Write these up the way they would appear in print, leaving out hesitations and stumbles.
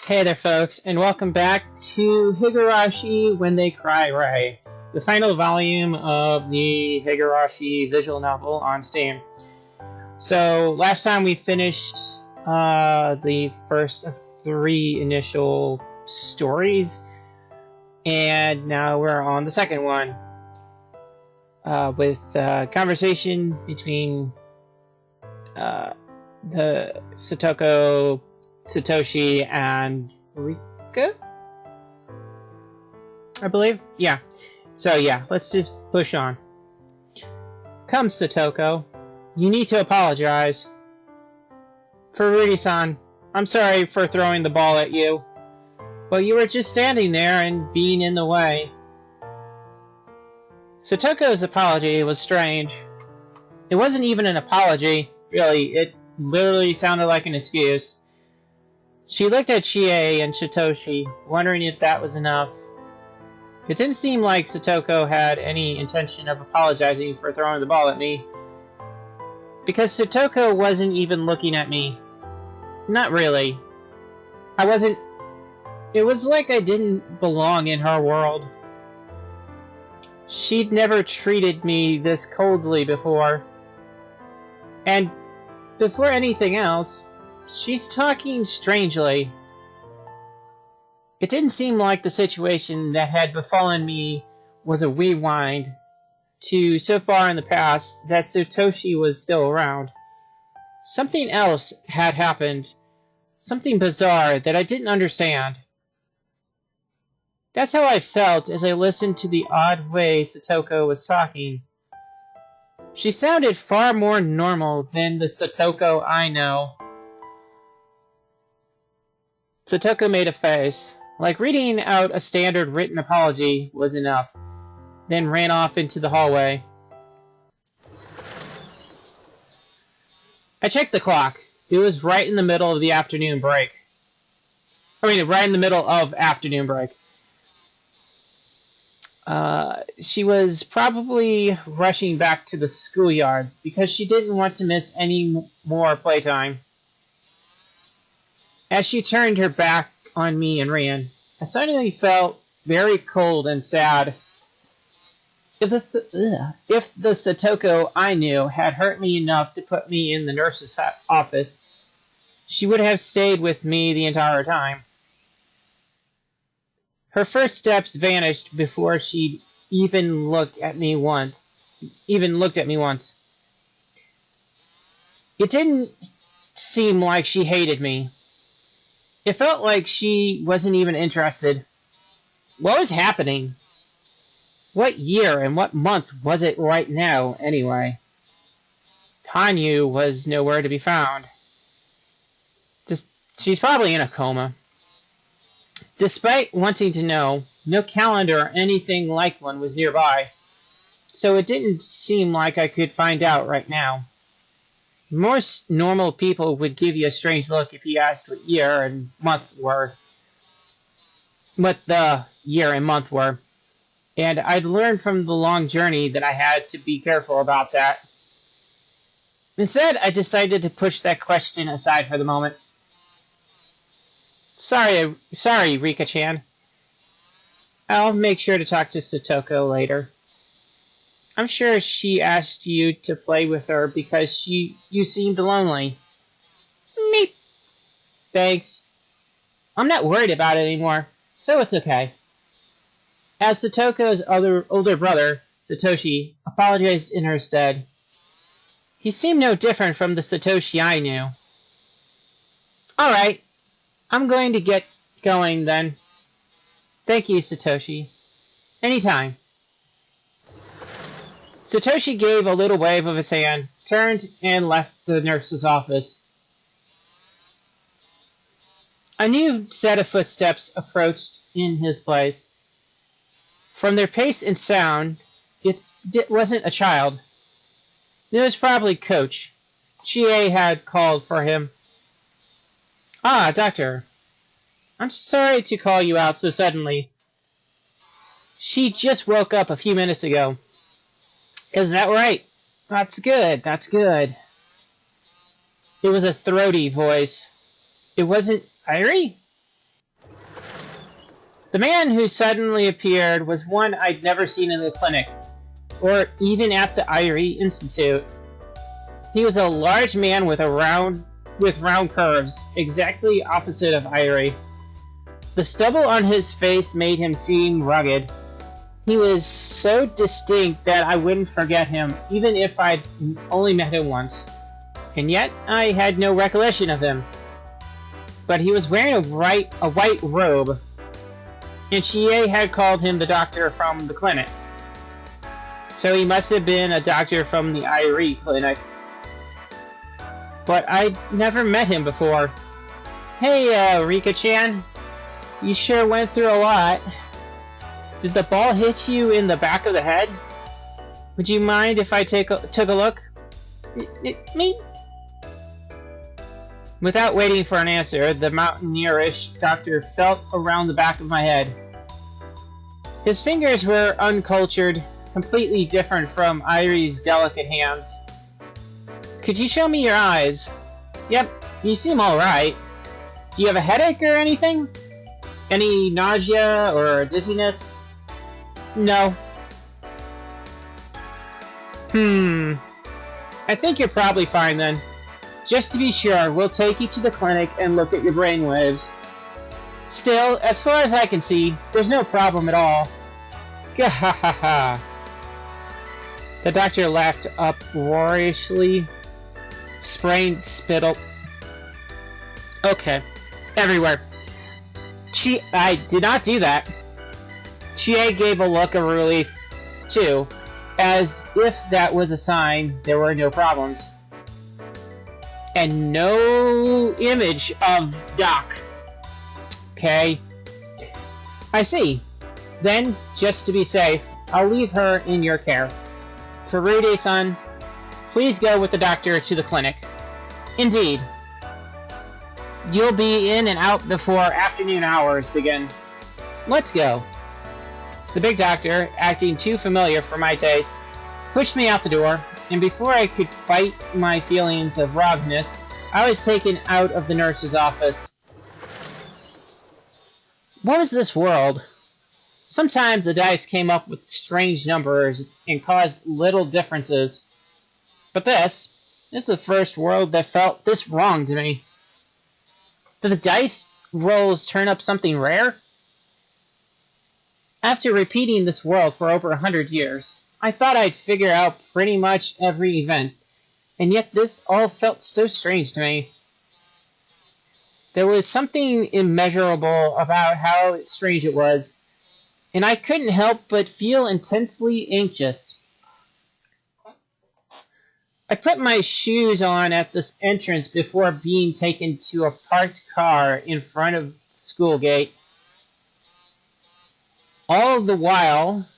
Hey there, folks, and welcome back to Higurashi When They Cry Ray, the final volume of the Higurashi visual novel on Steam. So, last time we finished the first of 3 initial stories, and now we're on the second one, with conversation between the Satoshi and Rika, I believe? Yeah. So yeah, let's just push on. Come, Satoko. You need to apologize. For Rudy-san, I'm sorry for throwing the ball at you. But you were just standing there and being in the way. Satoko's apology was strange. It wasn't even an apology, really. It literally sounded like an excuse. She looked at Chie and Satoshi, wondering if that was enough. It didn't seem like Satoko had any intention of apologizing for throwing the ball at me, because Satoko wasn't even looking at me. Not really. It was like I didn't belong in her world. She'd never treated me this coldly before. And before anything else, she's talking strangely. It didn't seem like the situation that had befallen me was a rewind to so far in the past that Satoshi was still around. Something else had happened. Something bizarre that I didn't understand. That's how I felt as I listened to the odd way Satoko was talking. She sounded far more normal than the Satoko I know. Satoko made a face, like reading out a standard written apology was enough, then ran off into the hallway. I checked the clock. It was right in the middle of the afternoon break. Right in the middle of afternoon break. She was probably rushing back to the schoolyard because she didn't want to miss any more playtime. As she turned her back on me and ran, I suddenly felt very cold and sad. If the Satoko I knew had hurt me enough to put me in the nurse's office, she would have stayed with me the entire time. Her first steps vanished before she'd even looked at me once. It didn't seem like she hated me. It felt like she wasn't even interested. What was happening? What year and what month was it right now, anyway? Hanyu was nowhere to be found. She's probably in a coma. Despite wanting to know, no calendar or anything like one was nearby, so it didn't seem like I could find out right now. Most normal people would give you a strange look if you asked what year and month were. What the year and month were. And I'd learned from the long journey that I had to be careful about that. Instead, I decided to push that question aside for the moment. Sorry, Rika-chan. I'll make sure to talk to Satoko later. I'm sure she asked you to play with her because you seemed lonely. Meep. Thanks. I'm not worried about it anymore, so it's okay. As Satoko's older brother, Satoshi, apologized in her stead. He seemed no different from the Satoshi I knew. Alright, I'm going to get going then. Thank you, Satoshi. Anytime. Satoshi gave a little wave of his hand, turned, and left the nurse's office. A new set of footsteps approached in his place. From their pace and sound, it wasn't a child. It was probably Coach. Chie had called for him. Ah, Doctor. I'm sorry to call you out so suddenly. She just woke up a few minutes ago. Is that right? That's good. It was a throaty voice. It wasn't Irie? The man who suddenly appeared was one I'd never seen in the clinic, or even at the Irie Institute. He was a large man with round curves, exactly opposite of Irie. The stubble on his face made him seem rugged. He was so distinct that I wouldn't forget him, even if I'd only met him once. And yet, I had no recollection of him. But he was wearing a white robe, and Chie had called him the doctor from the clinic. So he must have been a doctor from the Irie clinic. But I'd never met him before. Hey, Rika-chan. You sure went through a lot. Did the ball hit you in the back of the head? Would you mind if I took a look? Me? Without waiting for an answer, the mountaineerish doctor felt around the back of my head. His fingers were uncultured, completely different from Irie's delicate hands. Could you show me your eyes? Yep, you seem alright. Do you have a headache or anything? Any nausea or dizziness? No. I think you're probably fine then. Just to be sure, we'll take you to the clinic and look at your brainwaves. Still, as far as I can see, there's no problem at all. Gahahaha. The doctor laughed uproariously, spraying spittle. Okay, everywhere. I did not do that. Chie gave a look of relief, too, as if that was a sign there were no problems. And no image of Doc. Okay. I see. Then, just to be safe, I'll leave her in your care. Furude-san, please go with the doctor to the clinic. Indeed. You'll be in and out before afternoon hours begin. Let's go. The big doctor, acting too familiar for my taste, pushed me out the door, and before I could fight my feelings of wrongness, I was taken out of the nurse's office. What was this world? Sometimes the dice came up with strange numbers and caused little differences. But this is the first world that felt this wrong to me. Did the dice rolls turn up something rare? After repeating this world for over 100 years, I thought I'd figure out pretty much every event, and yet this all felt so strange to me. There was something immeasurable about how strange it was, and I couldn't help but feel intensely anxious. I put my shoes on at the entrance before being taken to a parked car in front of the school gate. All the while,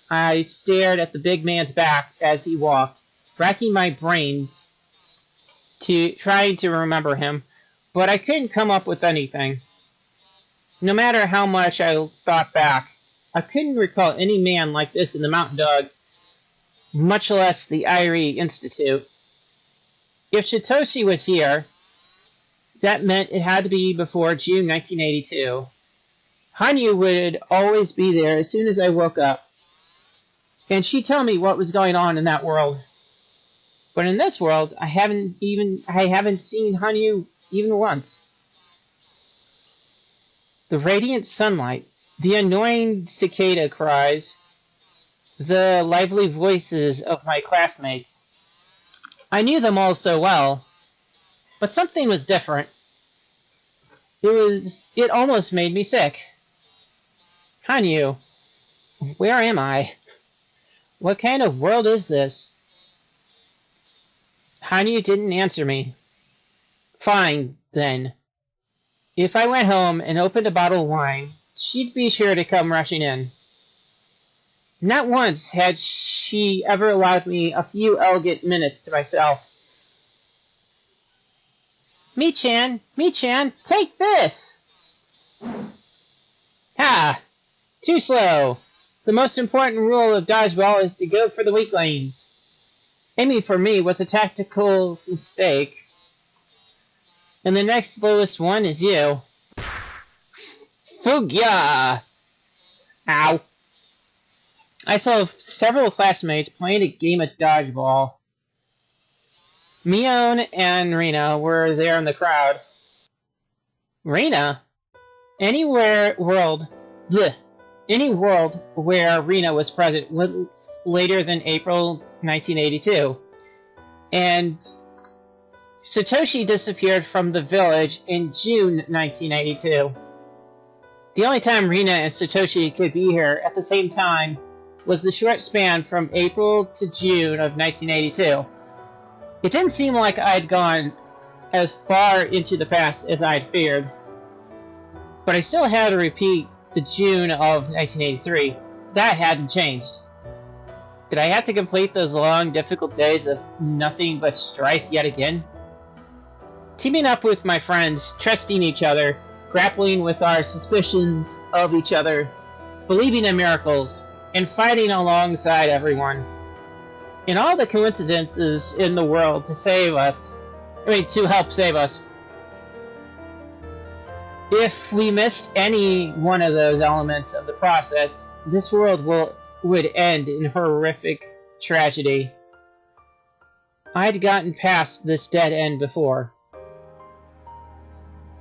I stared at the big man's back as he walked, racking my brains trying to remember him, but I couldn't come up with anything. No matter how much I thought back, I couldn't recall any man like this in the Mountain Dogs, much less the Irie Institute. If Shitoshi was here, that meant it had to be before June 1982. Hanyu would always be there as soon as I woke up, and she'd tell me what was going on in that world. But in this world, I haven't seen Hanyu even once. The radiant sunlight, the annoying cicada cries, the lively voices of my classmates. I knew them all so well, but something was different. It almost made me sick. Hanyu, where am I? What kind of world is this? Hanyu didn't answer me. Fine, then. If I went home and opened a bottle of wine, she'd be sure to come rushing in. Not once had she ever allowed me a few elegant minutes to myself. Mi-chan, take this! Ha! Too slow. The most important rule of dodgeball is to go for the weaklings. Aiming for me was a tactical mistake. And the next slowest one is you. Fugya! Ow. I saw several classmates playing a game of dodgeball. Mion and Rena were there in the crowd. Rena? Any world where Rena was present was later than April 1982. And Satoshi disappeared from the village in June 1982. The only time Rena and Satoshi could be here at the same time was the short span from April to June of 1982. It didn't seem like I'd gone as far into the past as I'd feared. But I still had to repeat the June of 1983. That hadn't changed. Did I have to complete those long, difficult days of nothing but strife yet again? Teaming up with my friends, trusting each other, grappling with our suspicions of each other, believing in miracles, and fighting alongside everyone. And all the coincidences in the world to help save us. If we missed any one of those elements of the process, this world would end in horrific tragedy. I'd gotten past this dead end before.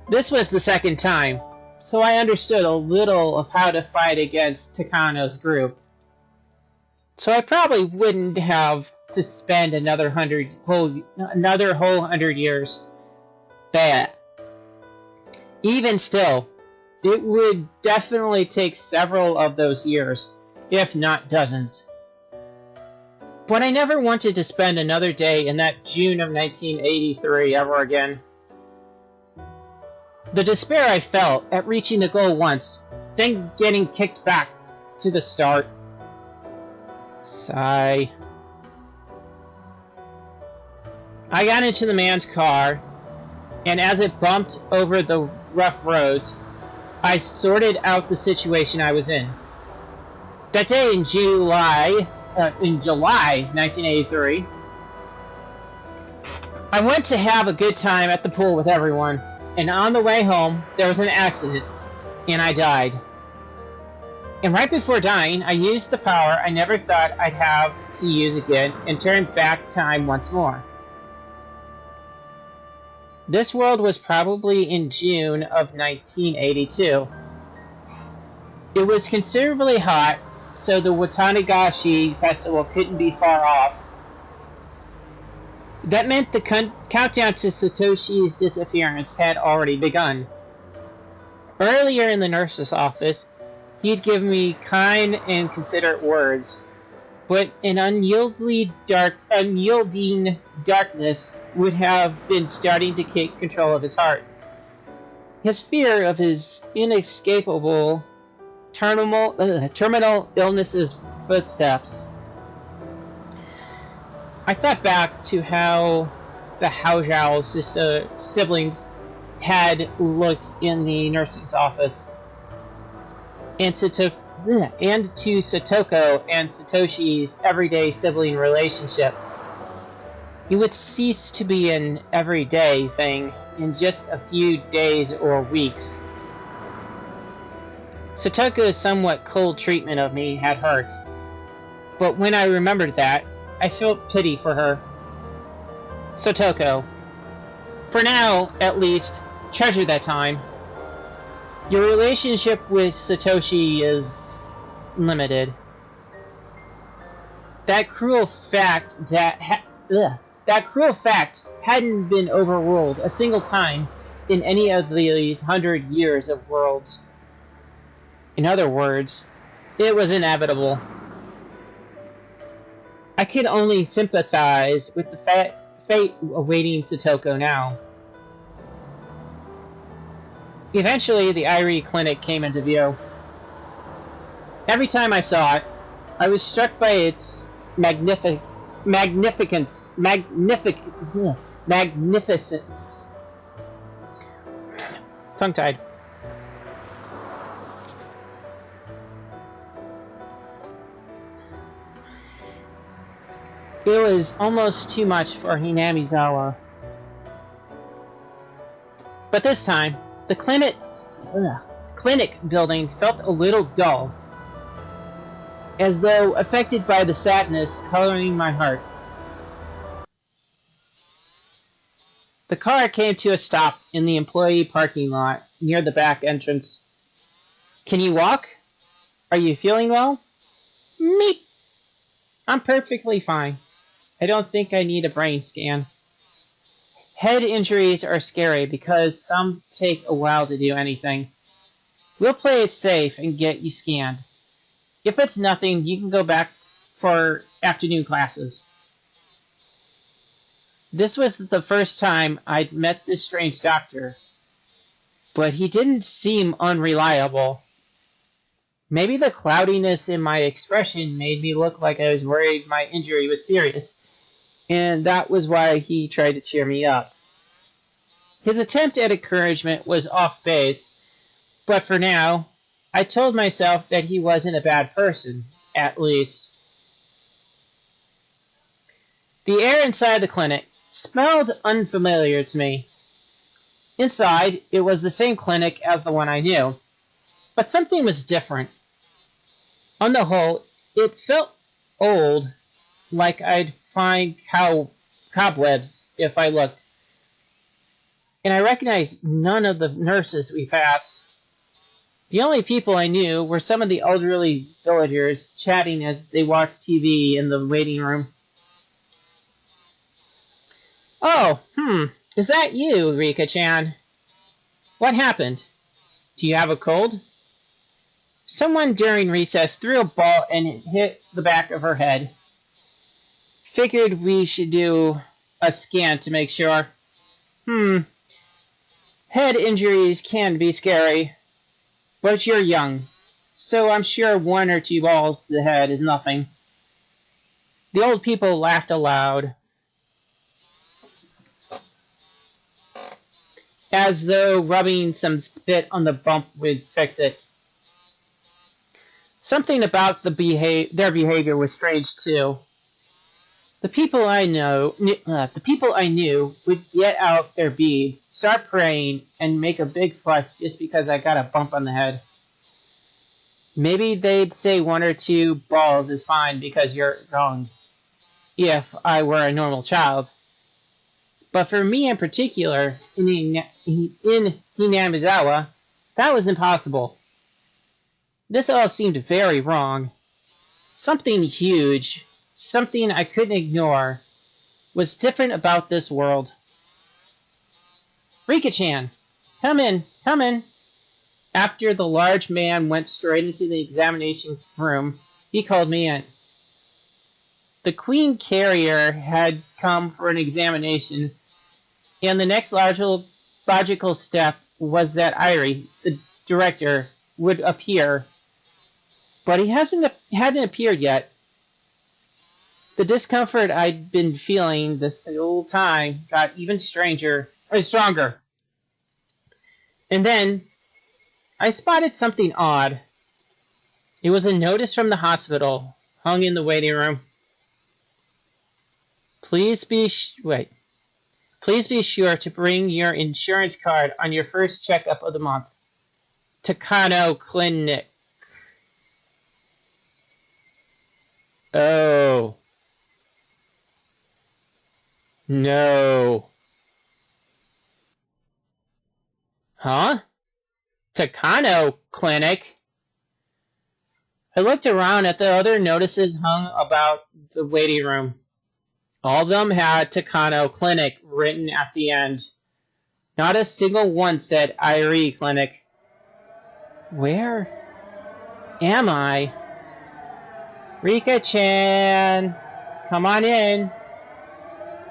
This was the second time, so I understood a little of how to fight against Takano's group. So I probably wouldn't have to spend another whole 100 years. But even still, it would definitely take several of those years, if not dozens. But I never wanted to spend another day in that June of 1983 ever again. The despair I felt at reaching the goal once, then getting kicked back to the start. Sigh. I got into the man's car, and as it bumped over the rough roads, I sorted out the situation I was in. That day in July 1983, I went to have a good time at the pool with everyone, and on the way home, there was an accident, and I died. And right before dying, I used the power I never thought I'd have to use again and turned back time once more. This world was probably in June of 1982. It was considerably hot, so the Watanigashi festival couldn't be far off. That meant the countdown to Satoshi's disappearance had already begun. Earlier in the nurse's office, he'd given me kind and considerate words, but an unyielding darkness would have been starting to take control of his heart. His fear of his inescapable terminal illness's footsteps. I thought back to how the Haozhou siblings had looked in the nurse's office, and to Satoko and Satoshi's everyday sibling relationship. It would cease to be an everyday thing in just a few days or weeks. Satoko's somewhat cold treatment of me had hurt, but when I remembered that, I felt pity for her. Satoko, for now, at least, treasure that time. Your relationship with Satoshi is limited. That cruel fact hadn't been overruled a single time in any of these 100 years of worlds. In other words, it was inevitable. I could only sympathize with the fate awaiting Satoko now. Eventually, the Irie Clinic came into view. Every time I saw it, I was struck by its magnificence. Tongue-tied. It was almost too much for Hinamizawa. But this time, the clinic building felt a little dull. as though affected by the sadness coloring my heart. The car came to a stop in the employee parking lot near the back entrance. Can you walk? Are you feeling well? Me. I'm perfectly fine. I don't think I need a brain scan. Head injuries are scary because some take a while to do anything. We'll play it safe and get you scanned. If it's nothing, you can go back for afternoon classes. This was the first time I'd met this strange doctor, but he didn't seem unreliable. Maybe the cloudiness in my expression made me look like I was worried my injury was serious, and that was why he tried to cheer me up. His attempt at encouragement was off base, but for now, I told myself that he wasn't a bad person, at least. The air inside the clinic smelled unfamiliar to me. Inside, it was the same clinic as the one I knew, but something was different. On the whole, it felt old, like I'd find cobwebs if I looked. And I recognized none of the nurses we passed. The only people I knew were some of the elderly villagers chatting as they watched TV in the waiting room. Oh, is that you, Rika-chan? What happened? Do you have a cold? Someone during recess threw a ball and it hit the back of her head. Figured we should do a scan to make sure. Head injuries can be scary, but you're young, so I'm sure 1 or 2 balls to the head is nothing. The old people laughed aloud, as though rubbing some spit on the bump would fix it. Something about their behavior was strange too. The people I knew would get out their beads, start praying, and make a big fuss just because I got a bump on the head. Maybe they'd say 1 or 2 balls is fine because you're young, if I were a normal child. But for me in particular, in Hinamizawa, that was impossible. This all seemed very wrong. Something huge, something I couldn't ignore, was different about this world. Rika-chan, come in. After the large man went straight into the examination room, he called me in. The queen carrier had come for an examination, and the next logical step was that Irie, the director, would appear. But he hadn't appeared yet. The discomfort I'd been feeling this whole time got even stronger. And then I spotted something odd. It was a notice from the hospital hung in the waiting room. Please be sure to bring your insurance card on your first checkup of the month. Takano Clinic. Oh. No. Huh? Takano Clinic? I looked around at the other notices hung about the waiting room. All of them had Takano Clinic written at the end. Not a single one said Irie Clinic. Where am I? Rika-chan, come on in.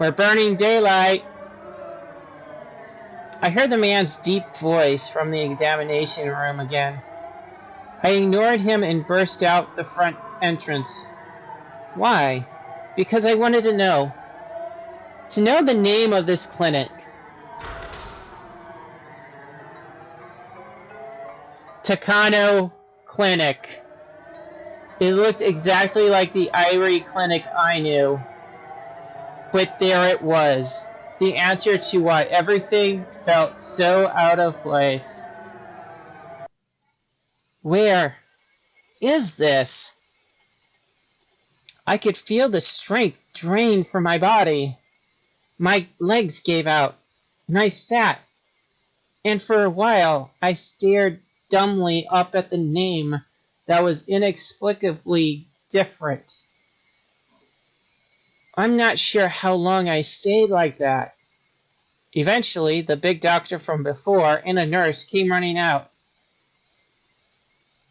We're burning daylight. I heard the man's deep voice from the examination room again. I ignored him and burst out the front entrance. Why? Because I wanted to know. To know the name of this clinic. Takano Clinic. It looked exactly like the Irie Clinic I knew. But there it was. The answer to why everything felt so out of place. Where is this? I could feel the strength drain from my body. My legs gave out, and I sat, and for a while I stared dumbly up at the name that was inexplicably different. I'm not sure how long I stayed like that. Eventually, the big doctor from before and a nurse came running out.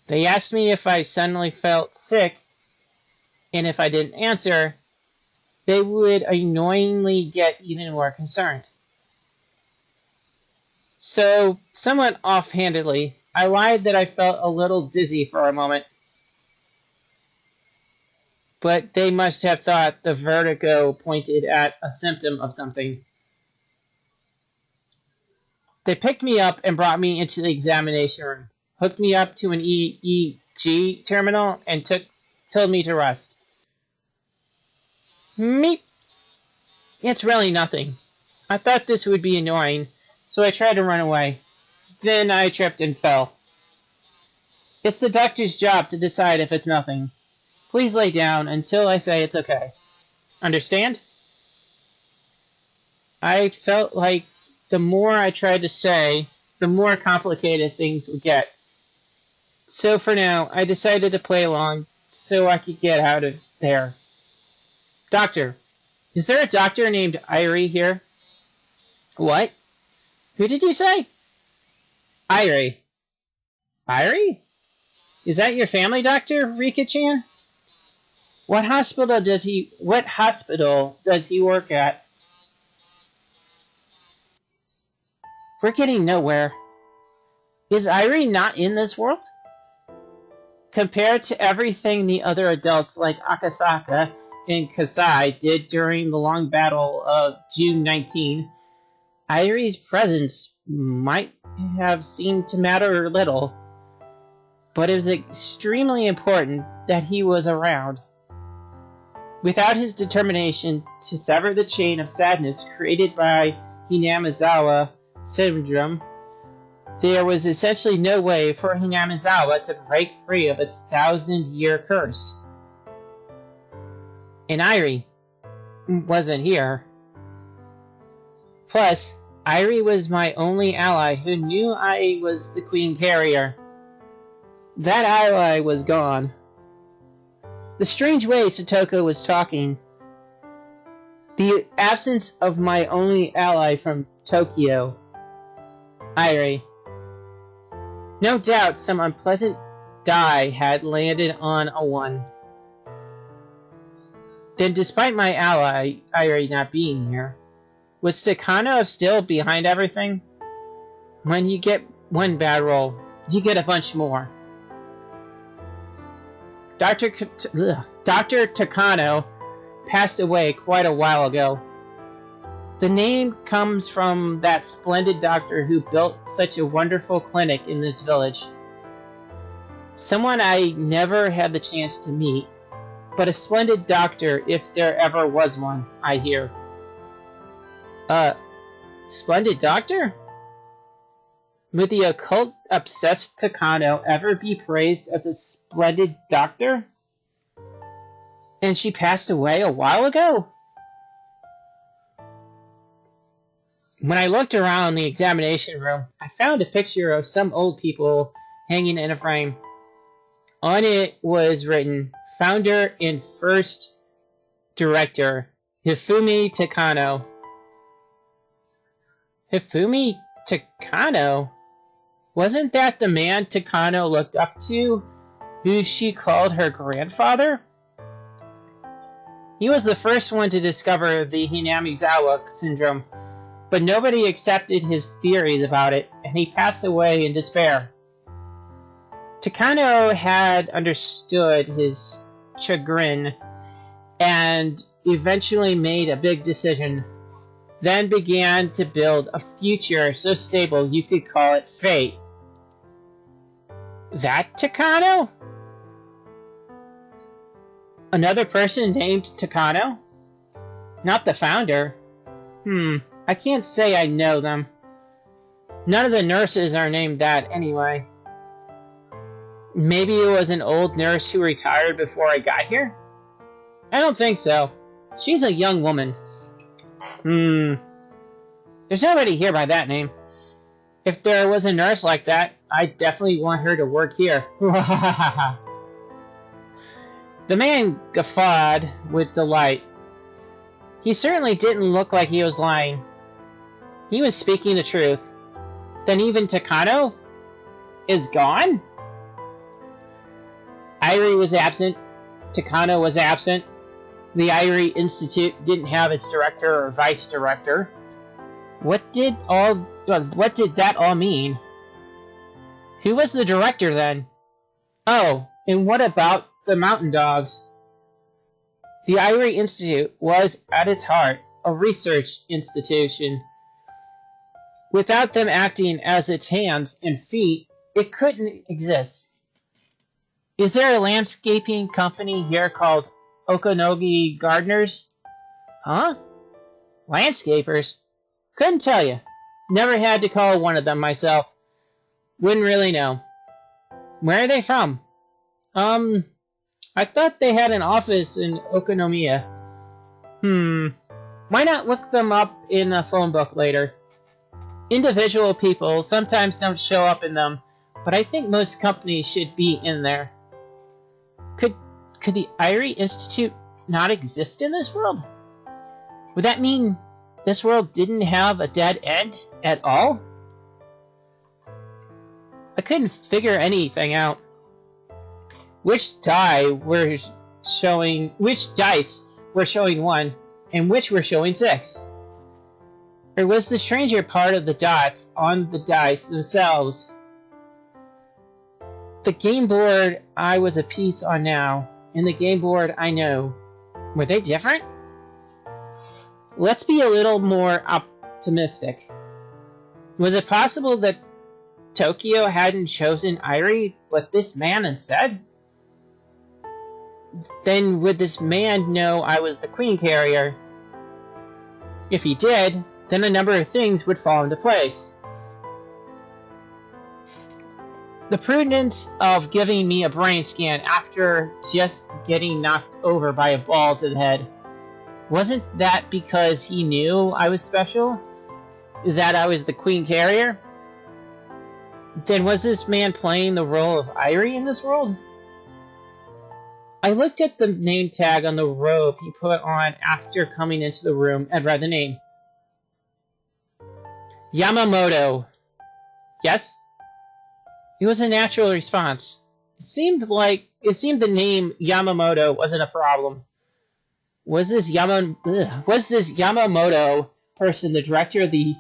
They asked me if I suddenly felt sick, and if I didn't answer, they would annoyingly get even more concerned. So, somewhat offhandedly, I lied that I felt a little dizzy for a moment. But they must have thought the vertigo pointed at a symptom of something. They picked me up and brought me into the examination room, hooked me up to an EEG terminal, and told me to rest. Meep! It's really nothing. I thought this would be annoying, so I tried to run away. Then I tripped and fell. It's the doctor's job to decide if it's nothing. Please lay down until I say it's okay. Understand? I felt like the more I tried to say, the more complicated things would get. So for now, I decided to play along so I could get out of there. Doctor, is there a doctor named Irie here? What? Who did you say? Irie. Irie? Is that your family doctor, Rika-chan? What hospital does he work at? We're getting nowhere. Is Irie not in this world? Compared to everything the other adults like Akasaka and Kasai did during the long battle of June 19, Irie's presence might have seemed to matter little, but it was extremely important that he was around. Without his determination to sever the chain of sadness created by Hinamizawa syndrome, there was essentially no way for Hinamizawa to break free of its 1,000-year curse. And Irie wasn't here. Plus, Irie was my only ally who knew I was the Queen Carrier. That ally was gone. The strange way Satoko was talking. The absence of my only ally from Tokyo. Irie. No doubt some unpleasant die had landed on a one. Then despite my ally, Irie, not being here, was Takano still behind everything? When you get one bad roll, you get a bunch more. Dr. Takano passed away quite a while ago. The name comes from that splendid doctor who built such a wonderful clinic in this village. Someone I never had the chance to meet, but a splendid doctor if there ever was one, I hear. Splendid doctor? Would the occult-obsessed Takano ever be praised as a splendid doctor? And she passed away a while ago? When I looked around the examination room, I found a picture of some old people hanging in a frame. On it was written, Founder and First Director, Hifumi Takano. Hifumi Takano? Wasn't that the man Takano looked up to, who she called her grandfather? He was the first one to discover the Hinamizawa syndrome, but nobody accepted his theories about it, and he passed away in despair. Takano had understood his chagrin and eventually made a big decision, then began to build a future so stable you could call it fate. That Takano? Another person named Takano? Not the founder. I can't say I know them. None of the nurses are named that anyway. Maybe it was an old nurse who retired before I got here? I don't think so. She's a young woman. There's nobody here by that name. If there was a nurse like that, I'd definitely want her to work here. The man guffawed with delight. He certainly didn't look like he was lying. He was speaking the truth. Then even Takano is gone? Irie was absent. Takano was absent. The Irie Institute didn't have its director or vice director. What did that all mean? Who was the director then? Oh, and what about the Mountain Dogs? The Irie Institute was, at its heart, a research institution. Without them acting as its hands and feet, it couldn't exist. Is there a landscaping company here called Okonogi Gardeners? Huh? Landscapers? Couldn't tell you. Never had to call one of them myself. Wouldn't really know. Where are they from? I thought they had an office in Okonomiya. Why not look them up in a phone book later? Individual people sometimes don't show up in them, but I think most companies should be in there. Could the Irie Institute not exist in this world? Would that mean this world didn't have a dead end at all? I couldn't figure anything out. Which dice were showing 1, and which were showing 6? Or was the stranger part of the dots on the dice themselves? The game board I was a piece on now, and the game board I know, were they different? Let's be a little more optimistic. Was it possible that Tokyo hadn't chosen Irie, but this man instead? Then would this man know I was the Queen Carrier? If he did, then a number of things would fall into place. The prudence of giving me a brain scan after just getting knocked over by a ball to the head. Wasn't that because he knew I was special? That I was the Queen Carrier? Then was this man playing the role of Irie in this world? I looked at the name tag on the robe he put on after coming into the room and read the name. Yamamoto. Yes? It was a natural response. It seemed the name Yamamoto wasn't a problem. Was this Yamamoto person the director of the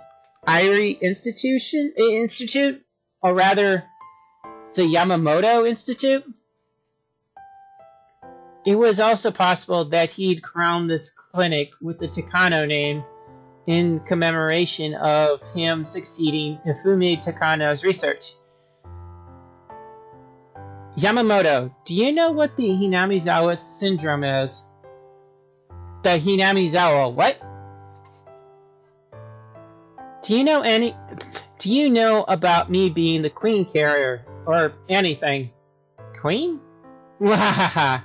Irie Institute? Or rather, the Yamamoto Institute? It was also possible that he'd crowned this clinic with the Takano name in commemoration of him succeeding Ifumi Takano's research. Yamamoto, do you know what the Hinamizawa syndrome is? The Hinamizawa what? Do you know about me being the Queen Carrier, or anything? Queen? Wahaha!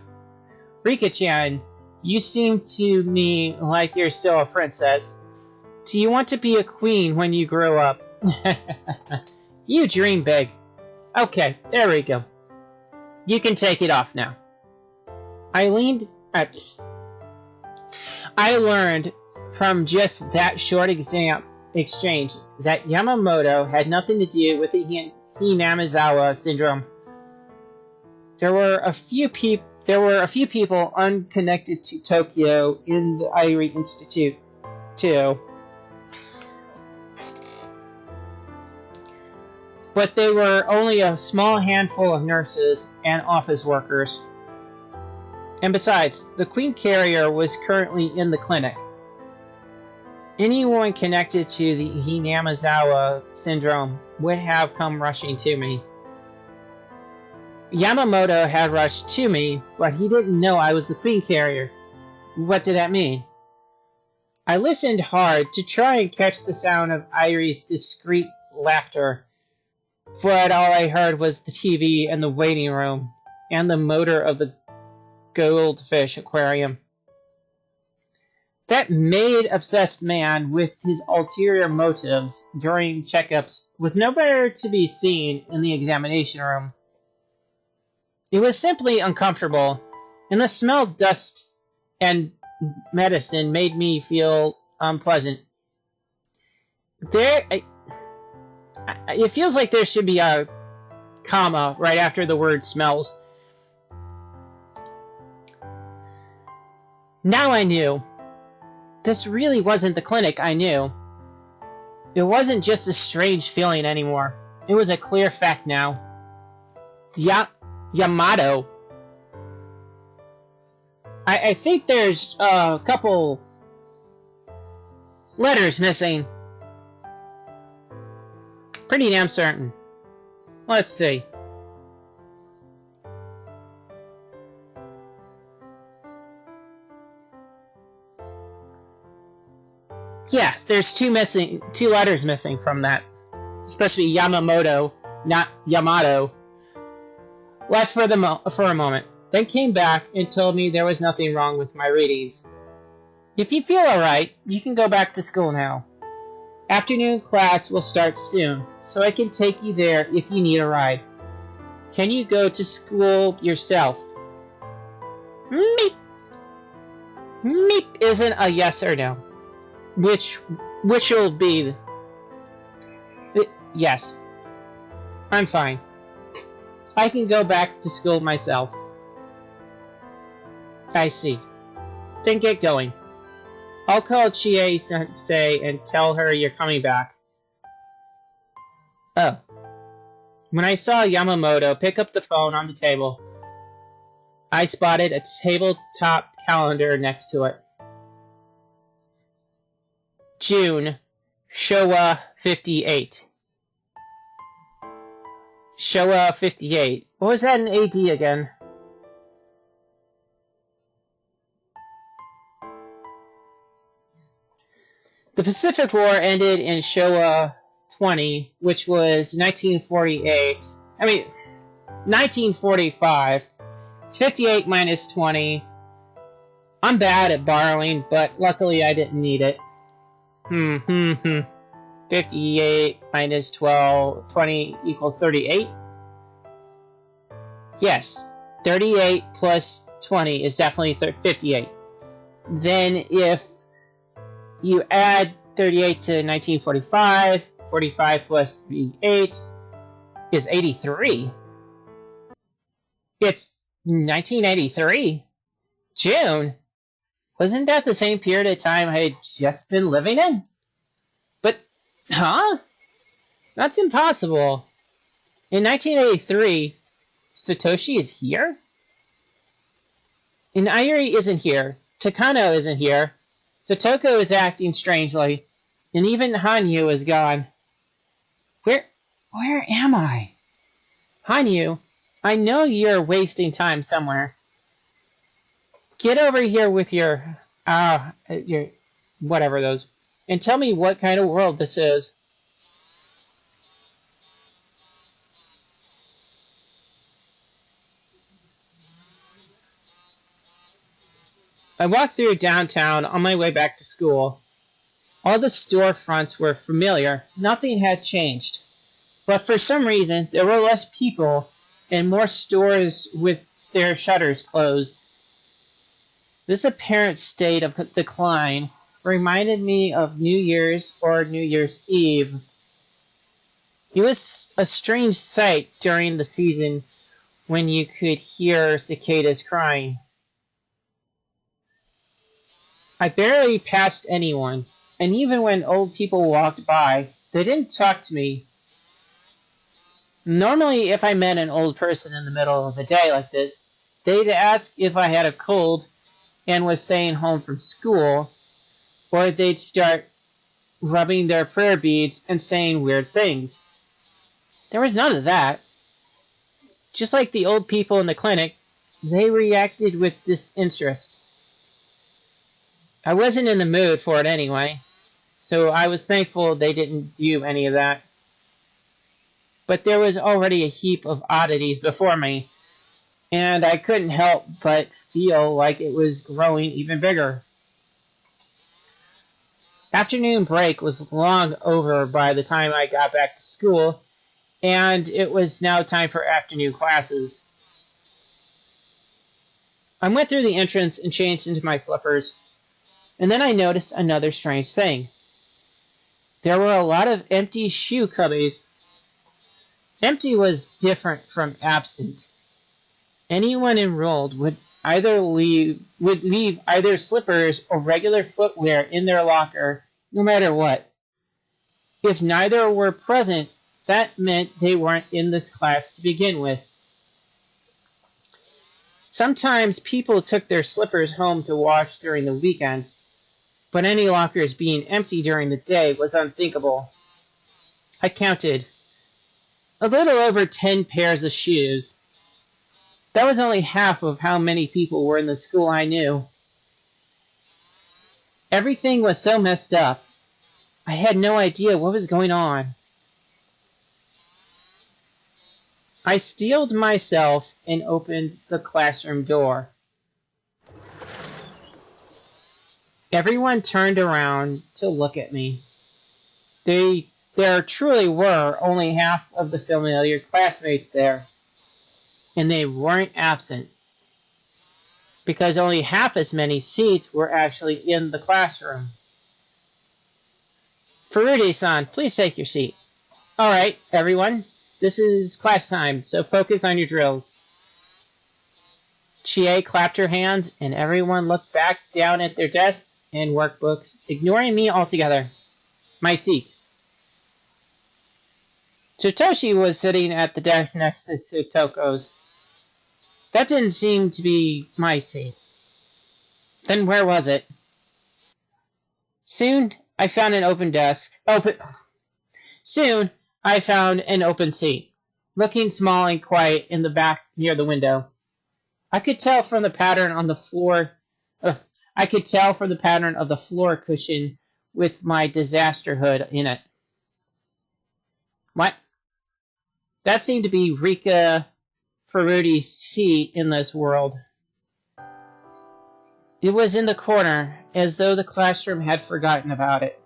Rika-chan, you seem to me like you're still a princess. Do you want to be a queen when you grow up? You dream big. Okay, there we go. You can take it off now. I learned from just that short exchange that Yamamoto had nothing to do with the Hinamizawa syndrome. There were a few people unconnected to Tokyo in the Irie Institute, too. But they were only a small handful of nurses and office workers. And besides, the Queen Carrier was currently in the clinic. Anyone connected to the Hinamizawa syndrome would have come rushing to me. Yamamoto had rushed to me, but he didn't know I was the Queen Carrier. What did that mean? I listened hard to try and catch the sound of Irie's discreet laughter, but all I heard was the TV in the waiting room and the motor of the goldfish aquarium. That maid-obsessed man with his ulterior motives during checkups was nowhere to be seen in the examination room. It was simply uncomfortable, and the smell of dust and medicine made me feel unpleasant. It feels like there should be a comma right after the word smells. Now I knew. This really wasn't the clinic I knew. It wasn't just a strange feeling anymore. It was a clear fact now. Yamato. I think there's a couple letters missing. Pretty damn certain. Let's see. Yeah, there's two letters missing from that. Especially Yamamoto, not Yamato. Left for a moment, then came back and told me there was nothing wrong with my readings. If you feel alright, you can go back to school now. Afternoon class will start soon, so I can take you there if you need a ride. Can you go to school yourself? Meep. Meep isn't a yes or no. Which will be... Yes. I'm fine. I can go back to school myself. I see. Then get going. I'll call Chie-sensei and tell her you're coming back. Oh. When I saw Yamamoto pick up the phone on the table, I spotted a tabletop calendar next to it. June, Showa 58. Showa 58. What was that in AD again? The Pacific War ended in Showa 20, which was 1945. 58 minus 20. I'm bad at borrowing, but luckily I didn't need it. 58 minus 20 equals 38? Yes, 38 plus 20 is definitely 58. Then if you add 38 to 1945, 45 plus 38 is 83. It's 1983? June? Wasn't that the same period of time I had just been living in? But, huh? That's impossible. In 1983, Satoshi is here? And Airi isn't here. Takano isn't here. Satoko is acting strangely. And even Hanyu is gone. Where am I? Hanyu, I know you're wasting time somewhere. Get over here with your whatever those, and tell me what kind of world this is. I walked through downtown on my way back to school. All the storefronts were familiar. Nothing had changed. But for some reason, there were less people and more stores with their shutters closed. This apparent state of decline reminded me of New Year's or New Year's Eve. It was a strange sight during the season when you could hear cicadas crying. I barely passed anyone, and even when old people walked by, they didn't talk to me. Normally, if I met an old person in the middle of a day like this, they'd ask if I had a cold and was staying home from school, or they'd start rubbing their prayer beads and saying weird things. There was none of that. Just like the old people in the clinic, they reacted with disinterest. I wasn't in the mood for it anyway, so I was thankful they didn't do any of that. But there was already a heap of oddities before me, and I couldn't help but feel like it was growing even bigger. Afternoon break was long over by the time I got back to school, and it was now time for afternoon classes. I went through the entrance and changed into my slippers, and then I noticed another strange thing. There were a lot of empty shoe cubbies. Empty was different from absent. Anyone enrolled would leave either slippers or regular footwear in their locker, no matter what. If neither were present, that meant they weren't in this class to begin with. Sometimes people took their slippers home to wash during the weekends, but any lockers being empty during the day was unthinkable. I counted. A little over 10 pairs of shoes. That was only half of how many people were in the school I knew. Everything was so messed up. I had no idea what was going on. I steeled myself and opened the classroom door. Everyone turned around to look at me. There truly were only half of the familiar classmates there, and they weren't absent, because only half as many seats were actually in the classroom. Furude-san, please take your seat. All right, everyone, this is class time, so focus on your drills. Chie clapped her hands, and everyone looked back down at their desks and workbooks, ignoring me altogether. My seat. Tsutoshi was sitting at the desk next to Sutoko's. That didn't seem to be my seat. Then where was it? Soon I found an open seat, looking small and quiet in the back near the window. I could tell from the pattern of the floor cushion with my disaster hood in it. What? That seemed to be Rika Furude's seat in this world. It was in the corner, as though the classroom had forgotten about it.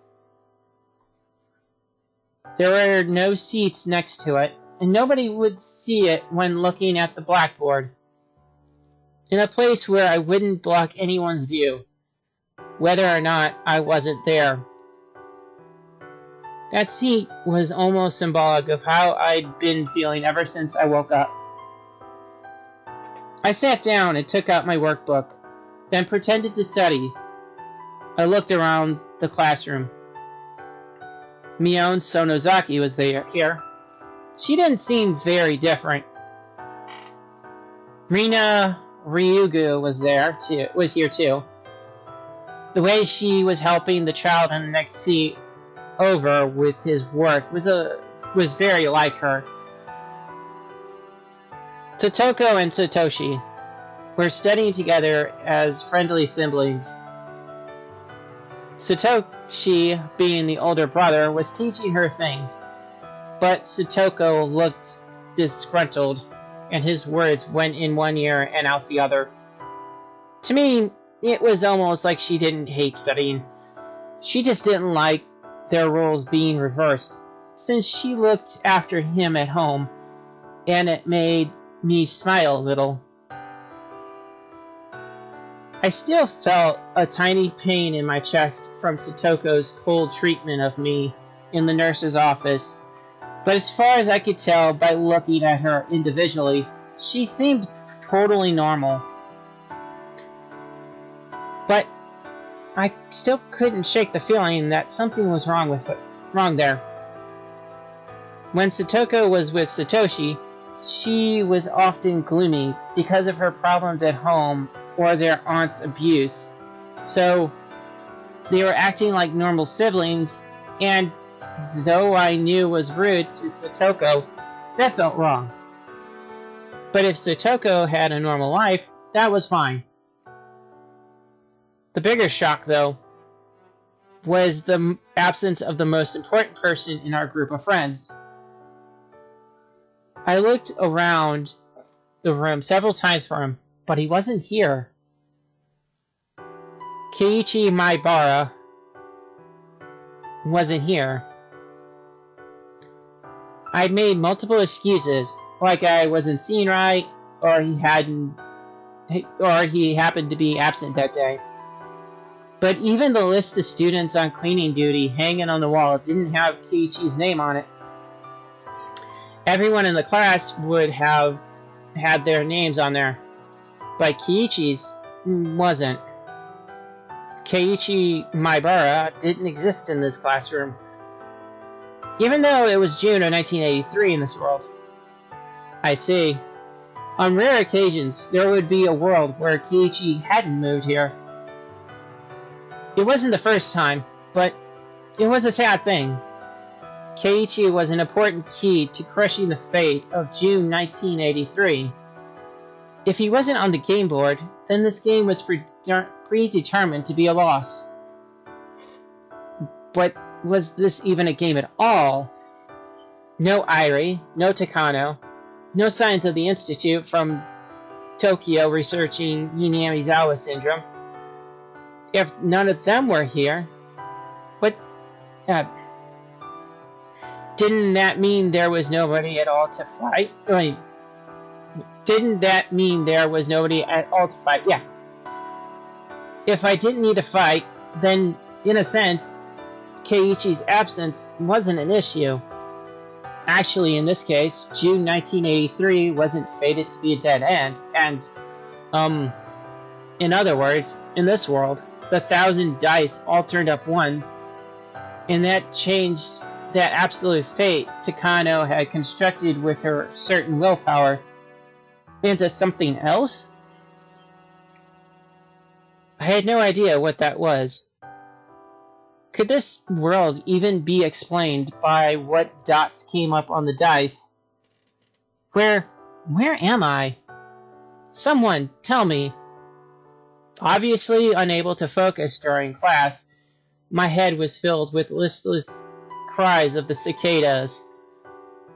There were no seats next to it, and nobody would see it when looking at the blackboard. In a place where I wouldn't block anyone's view, whether or not I wasn't there. That seat was almost symbolic of how I'd been feeling ever since I woke up. I sat down and took out my workbook, then pretended to study. I looked around the classroom. Mion Sonozaki was here. She didn't seem very different. Rina Ryugu was here too. The way she was helping the child in the next seat over with his work was very like her. Totoko and Satoshi were studying together as friendly siblings. Satoshi, being the older brother, was teaching her things, but Satoko looked disgruntled, and his words went in one ear and out the other. To me, it was almost like she didn't hate studying. She just didn't like their roles being reversed, since she looked after him at home, and it made me smile a little. I still felt a tiny pain in my chest from Satoko's cold treatment of me in the nurse's office, but as far as I could tell by looking at her individually, she seemed totally normal. But I still couldn't shake the feeling that something was wrong there. When Satoko was with Satoshi, she was often gloomy because of her problems at home or their aunt's abuse. So they were acting like normal siblings, and though I knew was rude to Satoko, that felt wrong. But if Satoko had a normal life, that was fine. The bigger shock, though, was the absence of the most important person in our group of friends. I looked around the room several times for him, but he wasn't here. Keiichi Maibara, wasn't here. I'd made multiple excuses, like I wasn't seen right, or he happened to be absent that day. But even the list of students on cleaning duty hanging on the wall didn't have Keiichi's name on it. Everyone in the class would have had their names on there, but Keiichi's wasn't. Keiichi Maibara didn't exist in this classroom, even though it was June of 1983 in this world. I see. On rare occasions, there would be a world where Keiichi hadn't moved here. It wasn't the first time, but it was a sad thing. Keiichi was an important key to crushing the fate of June 1983. If he wasn't on the game board, then this game was predetermined to be a loss. But was this even a game at all? No Airi, no Takano, no signs of the Institute from Tokyo researching Yinamizawa syndrome. If none of them were here, what... didn't that mean there was nobody at all to fight? Didn't that mean there was nobody at all to fight? Yeah. If I didn't need to fight, then, in a sense, Keiichi's absence wasn't an issue. Actually, in this case, June 1983 wasn't fated to be a dead end, and, in other words, in this world, the 1,000 dice all turned up ones, and that changed that absolute fate Takano had constructed with her certain willpower into something else? I had no idea what that was. Could this world even be explained by what dots came up on the dice? Where am I? Someone, tell me. Obviously unable to focus during class, my head was filled with listless cries of the cicadas,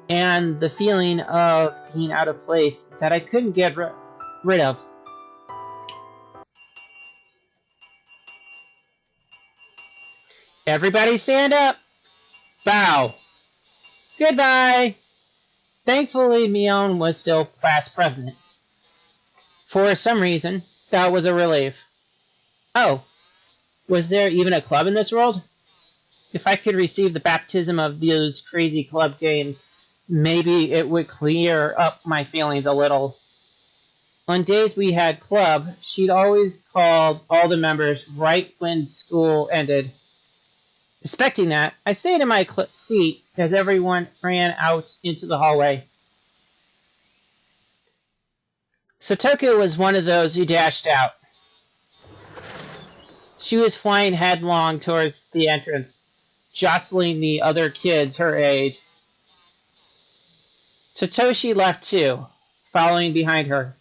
and the feeling of being out of place that I couldn't get rid of. Everybody stand up! Bow! Goodbye! Thankfully, Mion was still class president. For some reason, that was a relief. Oh, was there even a club in this world? If I could receive the baptism of those crazy club games, maybe it would clear up my feelings a little. On days we had club, she'd always called all the members right when school ended. Expecting that, I stayed in my seat as everyone ran out into the hallway. Satoko was one of those who dashed out. She was flying headlong towards the entrance, jostling the other kids her age. Satoshi left too, following behind her.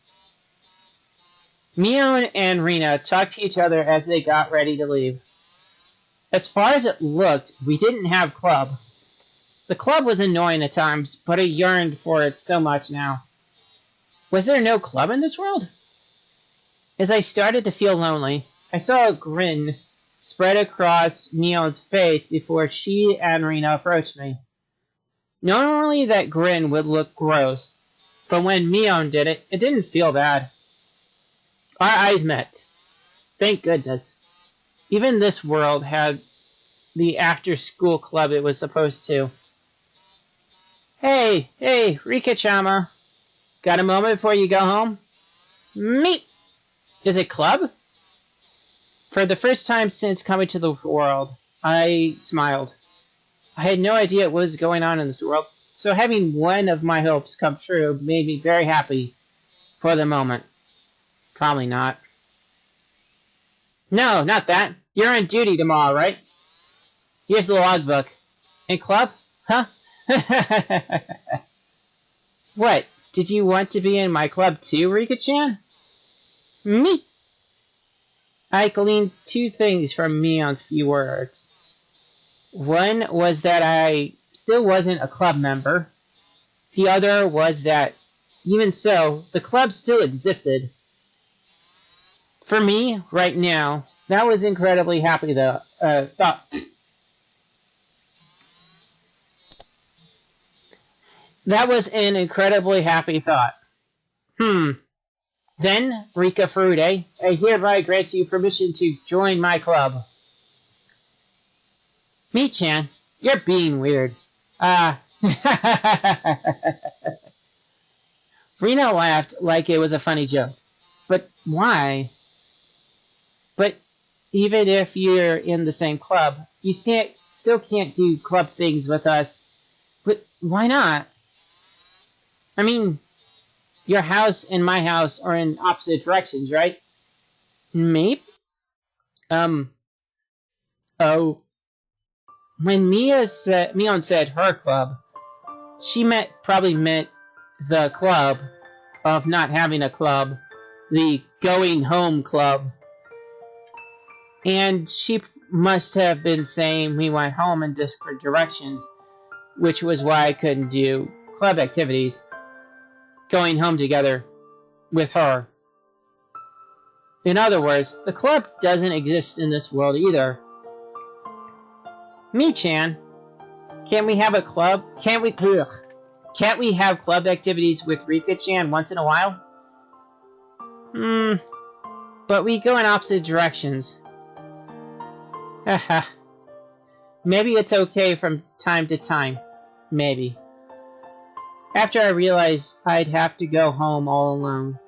Mion and Rina talked to each other as they got ready to leave. As far as it looked, we didn't have club. The club was annoying at times, but I yearned for it so much now. Was there no club in this world? As I started to feel lonely, I saw a grin spread across Mion's face before she and Rina approached me. Normally that grin would look gross, but when Mion did it, it didn't feel bad. Our eyes met. Thank goodness. Even this world had the after-school club it was supposed to. Hey, Rika-chama. Got a moment before you go home? Meep! Is it club? For the first time since coming to the world, I smiled. I had no idea what was going on in this world, so having one of my hopes come true made me very happy for the moment. Probably not. No, not that. You're on duty tomorrow, right? Here's the logbook. In club? Huh? What? Did you want to be in my club too, Rika-chan? Me? I gleaned two things from Mion's few words. One was that I still wasn't a club member. The other was that, even so, the club still existed. For me, right now, that was incredibly happy thought. That was an incredibly happy thought. Then, Rika Furude, I hereby grant you permission to join my club. Me-chan, you're being weird. Rina laughed like it was a funny joke. But why? But even if you're in the same club, you still can't do club things with us. But why not? I mean, your house and my house are in opposite directions, right? Maybe? Oh. When Mion said her club, she probably meant the club of not having a club. The going home club. And she must have been saying we went home in different directions, which was why I couldn't do club activities. Going home together with her. In other words, the club doesn't exist in this world either. Me-chan, can't we have a club? Can't we have club activities with Rika-chan once in a while? But we go in opposite directions. Haha. Maybe it's okay from time to time. Maybe. After I realized I'd have to go home all alone,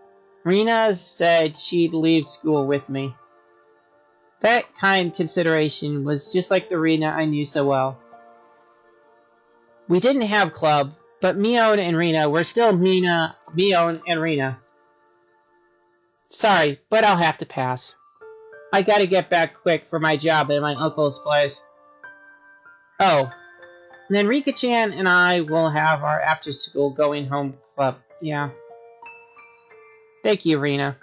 Rina said she'd leave school with me. That kind consideration was just like the Rina I knew so well. We didn't have club, but Mion and Rina were still Mion and Rina. Sorry, but I'll have to pass. I gotta get back quick for my job at my uncle's place. Oh, then Rika-chan and I will have our after-school going home club. Yeah. Thank you, Rina.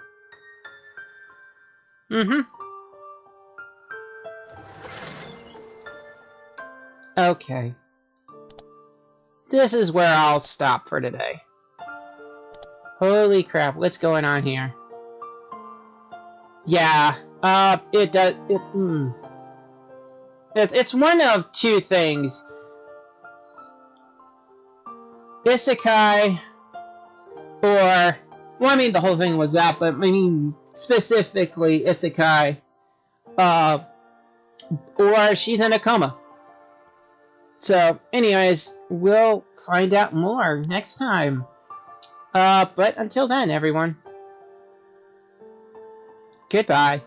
Okay. This is where I'll stop for today. Holy crap, what's going on here? Yeah, it does, it's one of two things. Isekai, or, well, I mean, the whole thing was that, but I mean, specifically Isekai, or she's in a coma. So, anyways, we'll find out more next time. But until then, everyone, goodbye.